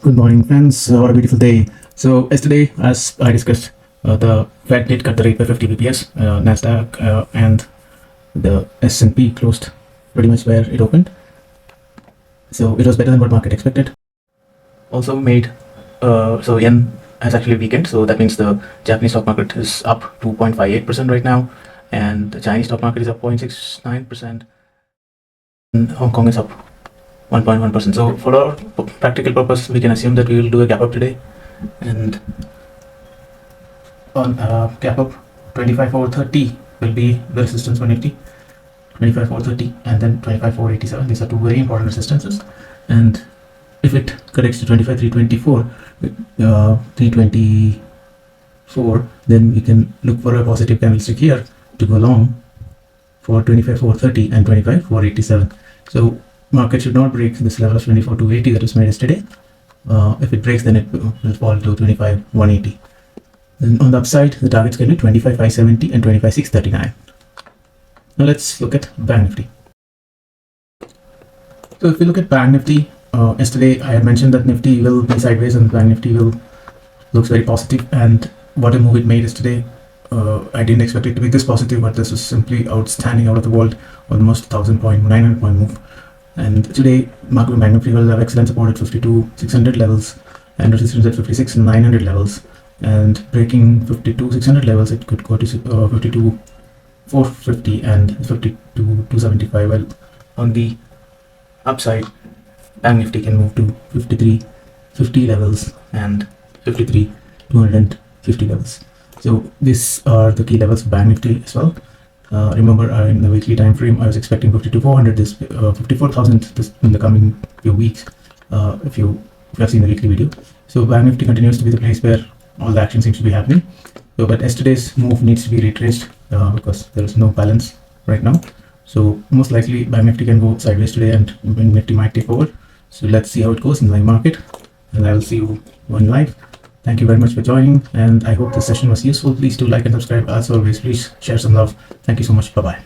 Good morning, friends. What a beautiful day. So yesterday, as I discussed, the Fed did cut the rate by 50 bps. Nasdaq and the S&P closed pretty much where it opened. So it was better than what market expected. Also made so yen has actually weakened. So that means the Japanese stock market is up 2.58% right now, and the Chinese stock market is up 0.69%. And Hong Kong is up 1.1%. So for our practical purpose, we can assume that we will do a gap up today, and on gap up 25,430 will be the resistance for Nifty, 25,430, and then 25,487. These are two very important resistances, and if it corrects to 25,324, 324, then we can look for a positive candlestick here to go long for 25,430 and 25,487. So market should not break this level of 24,280 that was made yesterday. If it breaks, then it will fall to 25,180. Then on the upside, the targets can be 25,570 and 25,639. Now let's look at Bank Nifty. So if we look at Bank Nifty, yesterday I had mentioned that Nifty will be sideways and Bank Nifty looks very positive, and what a move it made yesterday. I didn't expect it to be this positive, but this was simply outstanding, out of the world, almost 1,000 point, 900 point move. And today, market Bank Nifty will have excellent support at 52,600 levels and resistance at 56,900 levels. And breaking 52,600 levels, it could go to 52,450 and 52,275. Well, on the upside, Bank Nifty can move to 53,50 levels and 53,250 levels. So these are the key levels of Bank Nifty as well. Remember, in the weekly time frame, I was expecting 52,400, 54,000 in the coming few weeks. If you have seen the weekly video, so Bank Nifty continues to be the place where all the action seems to be happening. So, but yesterday's move needs to be retraced because there is no balance right now. So most likely, Bank Nifty can go sideways today, and Bank Nifty might take over. So let's see how it goes in the live market, and I will see you on live. Thank you very much for joining, and I hope this session was useful. Please do like and subscribe. As always, please share some love. Thank you so much. Bye-bye.